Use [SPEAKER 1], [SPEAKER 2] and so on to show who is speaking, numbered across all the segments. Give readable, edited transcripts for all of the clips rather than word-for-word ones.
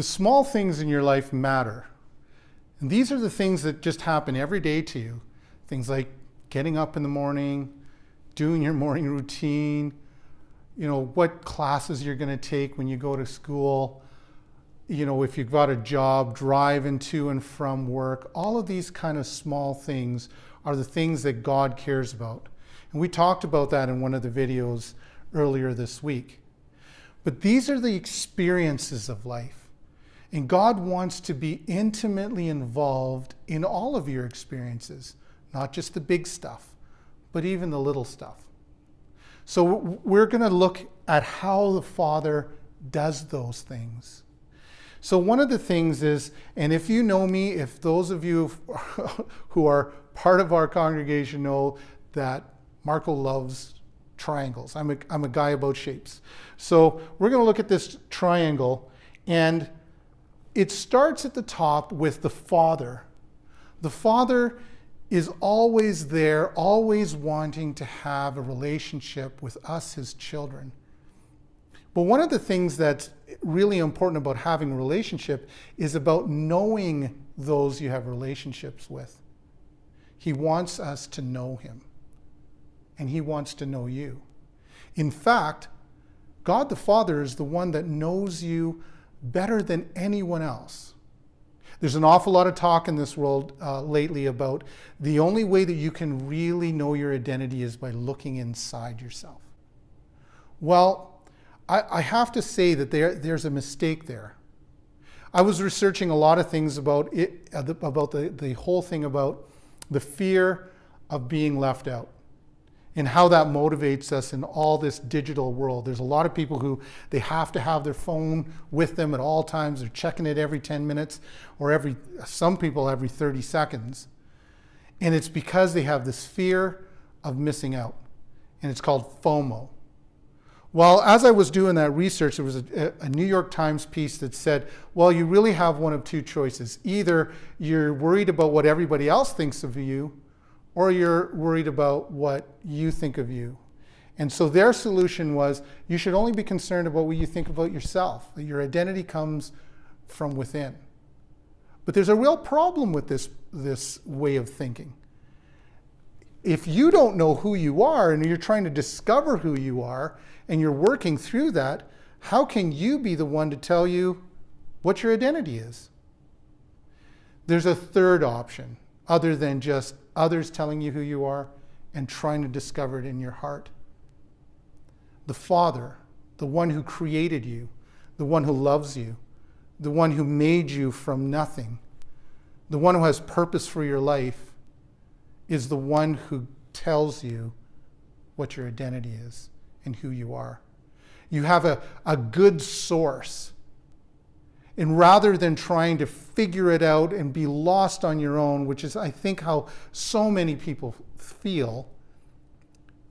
[SPEAKER 1] The small things in your life matter. And these are the things that just happen every day to you. Things like getting up in the morning, doing your morning routine, what classes you're going to take when you go to school, if you've got a job, driving to and from work. All of these kind of small things are the things that God cares about. And we talked about that in one of the videos earlier this week. But these are the experiences of life. And God wants to be intimately involved in all of your experiences, not just the big stuff, but even the little stuff. So we're going to look at how the Father does those things. So one of the things is, and if you know me, if those of you who are part of our congregation know that Marco loves triangles. I'm a guy about shapes. So we're going to look at this triangle, and it starts at the top with the Father. The Father is always there, always wanting to have a relationship with us, his children. But one of the things that's really important about having a relationship is about knowing those you have relationships with. He wants us to know him, and he wants to know you. In fact, God the Father is the one that knows you better than anyone else. There's an awful lot of talk in this world lately about the only way that you can really know your identity is by looking inside yourself. Well, I have to say that there's a mistake there. I was researching a lot of things about it, about the whole thing about the fear of being left out and how that motivates us in all this digital world. There's a lot of people who they have to have their phone with them at all times. They're checking it every 10 minutes or some people every 30 seconds. And it's because they have this fear of missing out. And it's called FOMO. Well, as I was doing that research, there was a New York Times piece that said, well, you really have one of two choices. Either you're worried about what everybody else thinks of you, or you're worried about what you think of you. And so their solution was, you should only be concerned about what you think about yourself. That your identity comes from within. But there's a real problem with this way of thinking. If you don't know who you are and you're trying to discover who you are and you're working through that, how can you be the one to tell you what your identity is? There's a third option other than just others telling you who you are and trying to discover it in your heart. The Father, the one who created you, the one who loves you, the one who made you from nothing, the one who has purpose for your life, is the one who tells you what your identity is and who you are. You have a good source. And rather than trying to figure it out and be lost on your own, which is, I think, how so many people feel,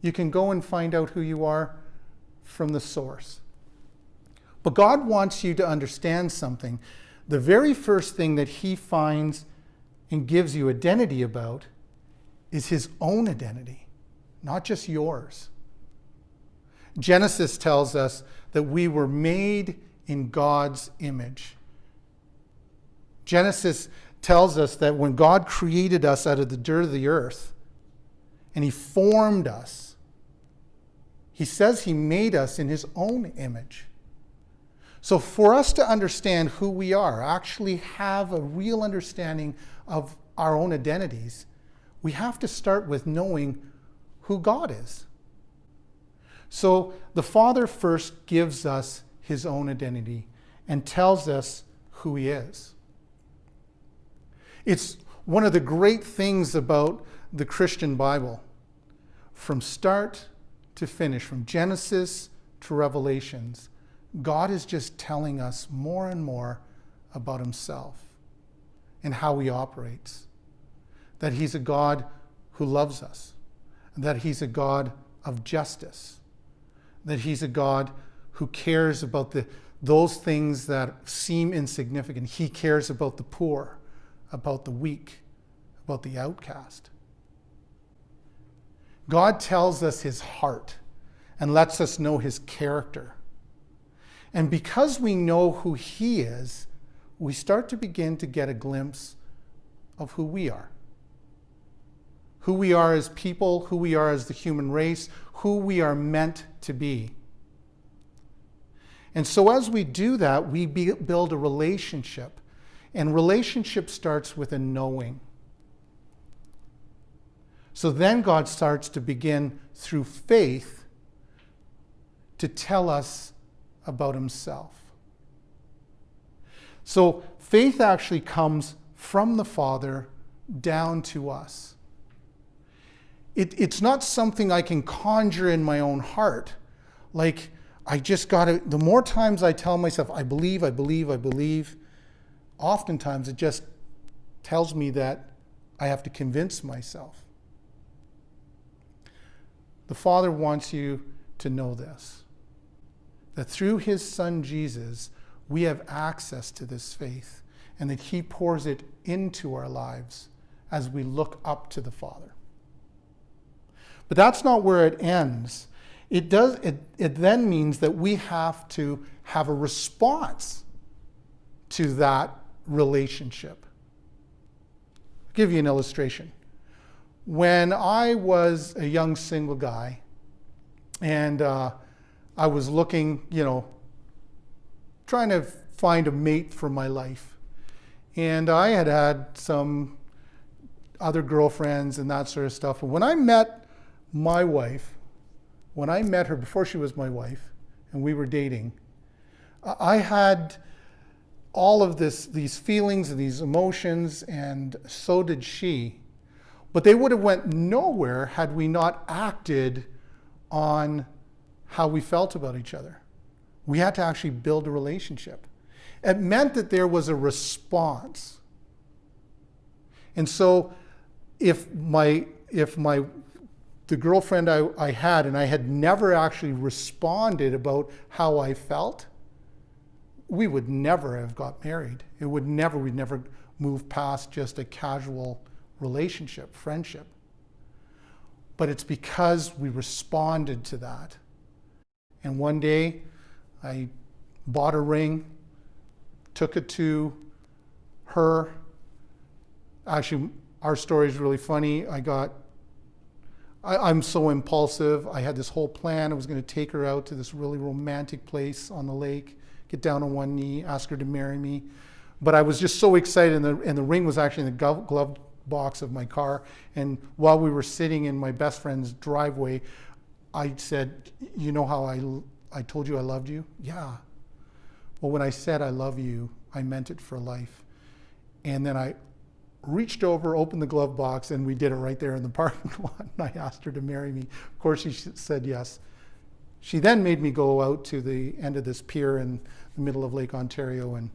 [SPEAKER 1] you can go and find out who you are from the source. But God wants you to understand something. The very first thing that he finds and gives you identity about is his own identity, not just yours. Genesis tells us that we were made in God's image. Genesis tells us that when God created us out of the dirt of the earth and he formed us, he says he made us in his own image. So for us to understand who we are, actually have a real understanding of our own identities, we have to start with knowing who God is. So the Father first gives us his own identity and tells us who he is. It's one of the great things about the Christian Bible. From start to finish, from Genesis to Revelations, God is just telling us more and more about himself and how he operates. That he's a God who loves us, and that he's a God of justice, that he's a God who cares about those things that seem insignificant. He cares about the poor, about the weak, about the outcast. God tells us his heart and lets us know his character. And because we know who he is, we start to begin to get a glimpse of who we are. Who we are as people, who we are as the human race, who we are meant to be. And so as we do that, we build a relationship. And relationship starts with a knowing. So then God starts to begin through faith to tell us about himself. So faith actually comes from the Father down to us. It's not something I can conjure in my own heart. Like, I just got to, the more times I tell myself, I believe, oftentimes it just tells me that I have to convince myself. The Father wants you to know this, that through his Son Jesus, we have access to this faith, and that he pours it into our lives as we look up to the Father. But that's not where it ends. It then means that we have to have a response to that relationship. I'll give you an illustration. When I was a young single guy, and I was looking, trying to find a mate for my life. And I had some other girlfriends and that sort of stuff. And when I met my wife, when I met her before she was my wife and we were dating, I had all of these feelings and these emotions, and so did she. But they would have went nowhere had we not acted on how we felt about each other. We had to actually build a relationship. It meant that there was a response. And so if the girlfriend I had, and I had never actually responded about how I felt, we would never have got married. We'd never move past just a casual relationship, friendship. But it's because we responded to that. And one day, I bought a ring, took it to her. Actually, our story is really funny. I'm so impulsive. I had this whole plan. I was going to take her out to this really romantic place on the lake, get down on one knee, ask her to marry me. But I was just so excited, and the ring was actually in the glove box of my car. And while we were sitting in my best friend's driveway, I said, "You know how I told you I loved you?" "Yeah." "Well, when I said I love you, I meant it for life." And then I reached over, opened the glove box, and we did it right there in the parking lot. And I asked her to marry me. Of course, she said yes. She then made me go out to the end of this pier in the middle of Lake Ontario and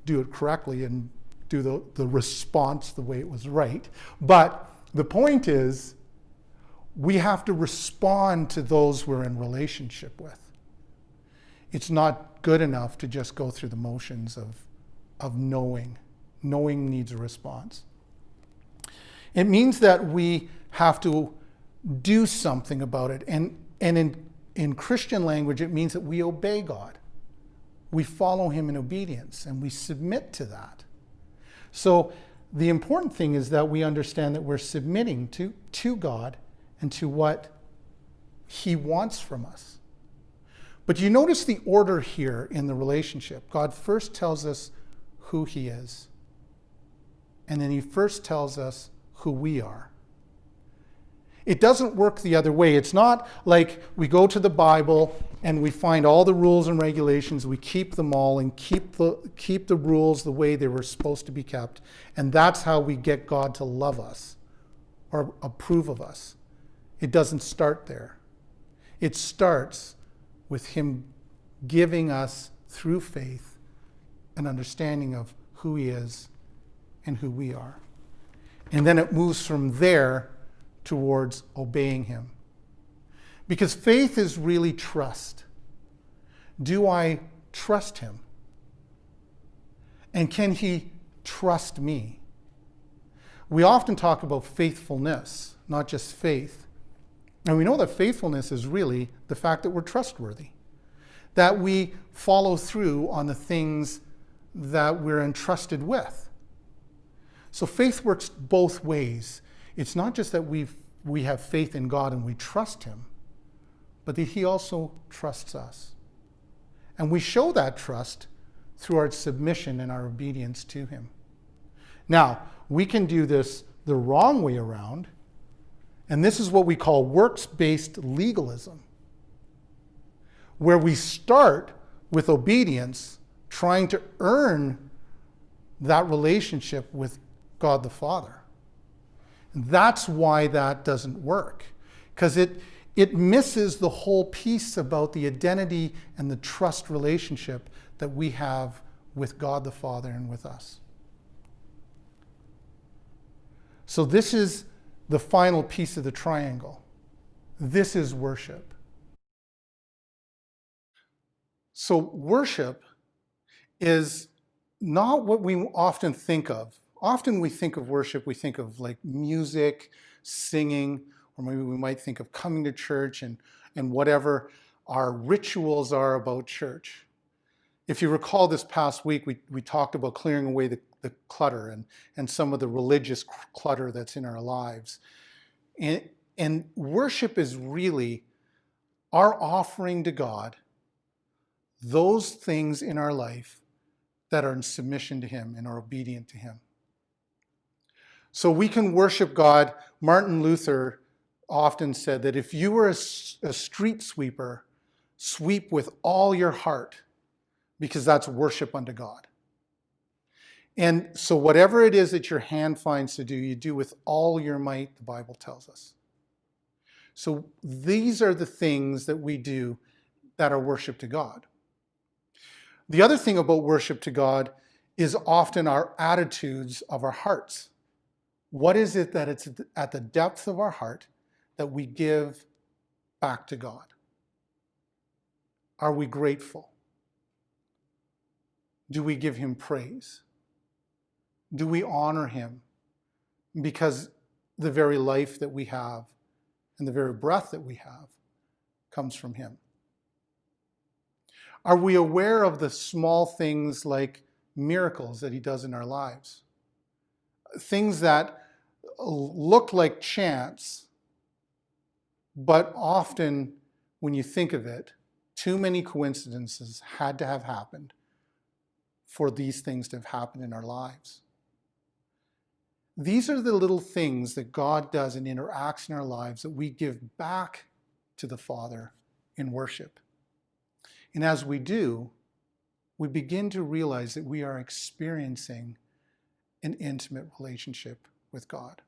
[SPEAKER 1] do it correctly and do the response the way it was right. But the point is, we have to respond to those we're in relationship with. It's not good enough to just go through the motions of knowing. Knowing needs a response. It means that we have to do something about it. And in Christian language, it means that we obey God. We follow him in obedience, and we submit to that. So the important thing is that we understand that we're submitting to God and to what he wants from us. But you notice the order here in the relationship. God first tells us who he is. And then he first tells us who we are. It doesn't work the other way. It's not like we go to the Bible and we find all the rules and regulations, we keep them all and keep the rules the way they were supposed to be kept. And that's how we get God to love us or approve of us. It doesn't start there. It starts with him giving us, through faith, an understanding of who he is and who we are. And then it moves from there towards obeying him. Because faith is really trust. Do I trust him? And can he trust me? We often talk about faithfulness, not just faith. And we know that faithfulness is really the fact that we're trustworthy, that we follow through on the things that we're entrusted with. So faith works both ways. It's not just that we have faith in God and we trust him, but that he also trusts us. And we show that trust through our submission and our obedience to him. Now, we can do this the wrong way around, and this is what we call works-based legalism, where we start with obedience, trying to earn that relationship with God the Father. And that's why that doesn't work, because it misses the whole piece about the identity and the trust relationship that we have with God the Father and with us. So this is the final piece of the triangle. This is worship. So worship is not what we often think of. Often we think of worship, we think of like music, singing, or maybe we might think of coming to church and whatever our rituals are about church. If you recall this past week, we talked about clearing away the clutter and some of the religious clutter that's in our lives. And worship is really our offering to God those things in our life that are in submission to him and are obedient to him. So we can worship God. Martin Luther often said that if you were a street sweeper, sweep with all your heart, because that's worship unto God. And so whatever it is that your hand finds to do, you do with all your might, the Bible tells us. So these are the things that we do that are worship to God. The other thing about worship to God is often our attitudes of our hearts. What is it that it's at the depth of our heart that we give back to God? Are we grateful? Do we give him praise? Do we honor him because the very life that we have and the very breath that we have comes from him? Are we aware of the small things like miracles that he does in our lives? Things that look like chance, but often when you think of it, too many coincidences had to have happened for these things to have happened in our lives. These are the little things that God does and interacts in our lives that we give back to the Father in worship. And as we do, we begin to realize that we are experiencing an intimate relationship with God.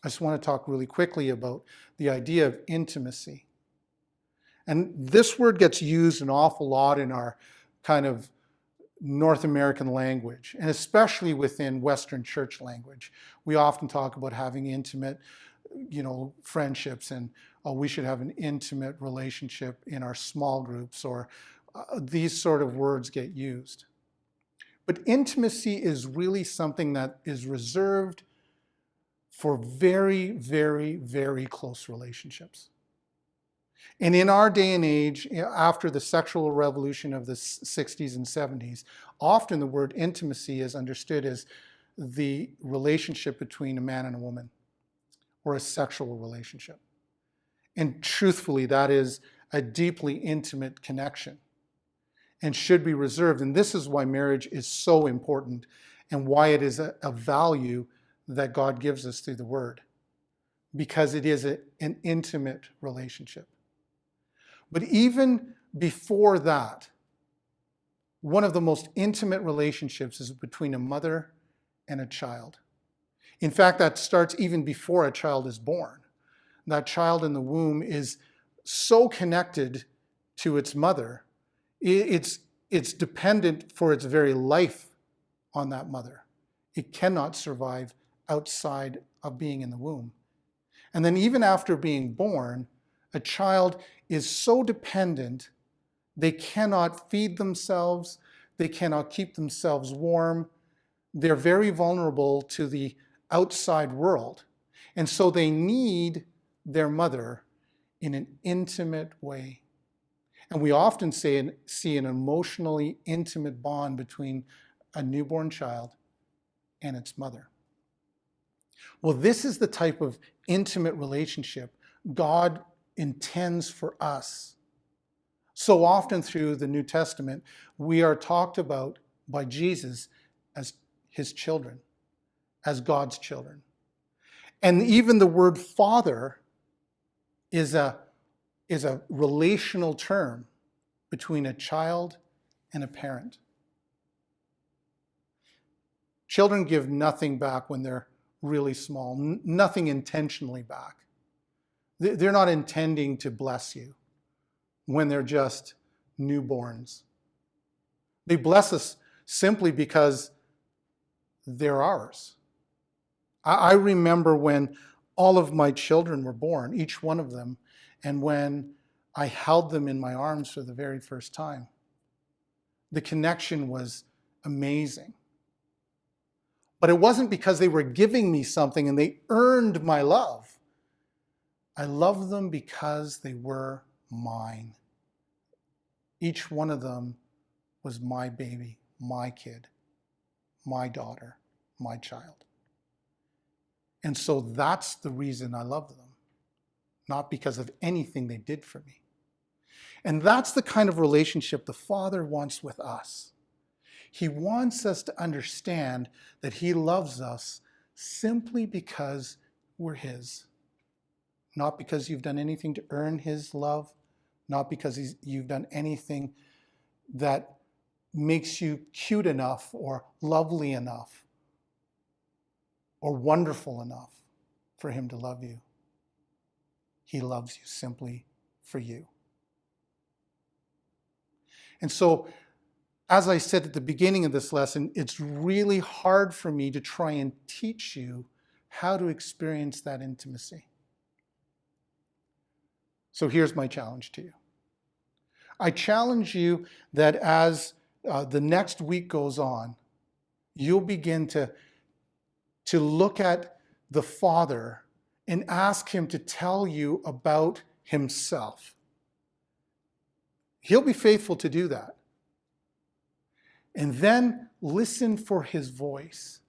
[SPEAKER 1] I just want to talk really quickly about the idea of intimacy. And this word gets used an awful lot in our kind of North American language, and especially within Western church language. We often talk about having intimate, friendships, and we should have an intimate relationship in our small groups, or these sort of words get used. But intimacy is really something that is reserved for very, very, very close relationships. And in our day and age, after the sexual revolution of the 60s and 70s, often the word intimacy is understood as the relationship between a man and a woman, or a sexual relationship. And truthfully, that is a deeply intimate connection and should be reserved. And this is why marriage is so important and why it is a value that God gives us through the Word, because it is an intimate relationship. But even before that, one of the most intimate relationships is between a mother and a child. In fact, that starts even before a child is born. That child in the womb is so connected to its mother. It's dependent for its very life on that mother. It cannot survive outside of being in the womb. And then even after being born, a child is so dependent, they cannot feed themselves, they cannot keep themselves warm. They're very vulnerable to the outside world. And so they need their mother in an intimate way. And we often see an emotionally intimate bond between a newborn child and its mother. Well, this is the type of intimate relationship God intends for us. So often through the New Testament, we are talked about by Jesus as his children, as God's children. And even the word father is a relational term between a child and a parent. Children give nothing back when they're really small, nothing intentionally back. They're not intending to bless you when they're just newborns. They bless us simply because they're ours. I remember when all of my children were born, each one of them, and when I held them in my arms for the very first time. The connection was amazing. But it wasn't because they were giving me something and they earned my love. I loved them because they were mine. Each one of them was my baby, my kid, my daughter, my child. And so that's the reason I love them, not because of anything they did for me. And that's the kind of relationship the Father wants with us. He wants us to understand that he loves us simply because we're his. Not because you've done anything to earn his love, not because you've done anything that makes you cute enough or lovely enough or wonderful enough for him to love you. He loves you simply for you. And so, as I said at the beginning of this lesson, it's really hard for me to try and teach you how to experience that intimacy. So here's my challenge to you. I challenge you that as the next week goes on, you'll begin to look at the Father and ask him to tell you about himself. He'll be faithful to do that. And then listen for his voice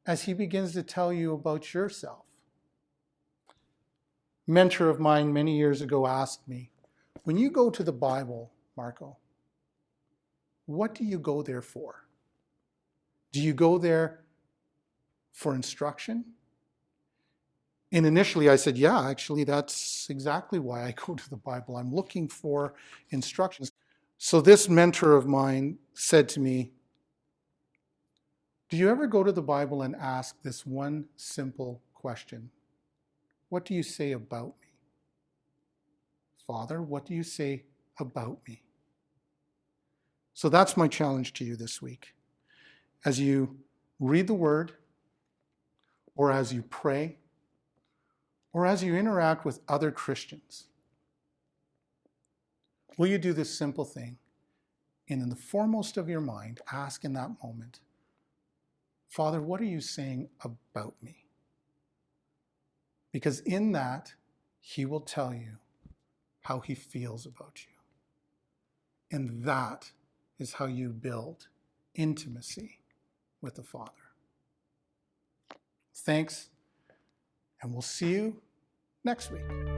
[SPEAKER 1] as he begins to tell you about yourself. A mentor of mine many years ago asked me, when you go to the Bible, Marco, what do you go there for? Do you go there for instruction? And initially I said, yeah, actually, that's exactly why I go to the Bible. I'm looking for instructions. So this mentor of mine said to me, do you ever go to the Bible and ask this one simple question? What do you say about me? Father, what do you say about me? So that's my challenge to you this week. As you read the Word, or as you pray, or as you interact with other Christians, will you do this simple thing? And in the foremost of your mind, ask in that moment, Father, what are you saying about me? Because in that, he will tell you how he feels about you. And that is how you build intimacy with the Father. Thanks, and we'll see you next week.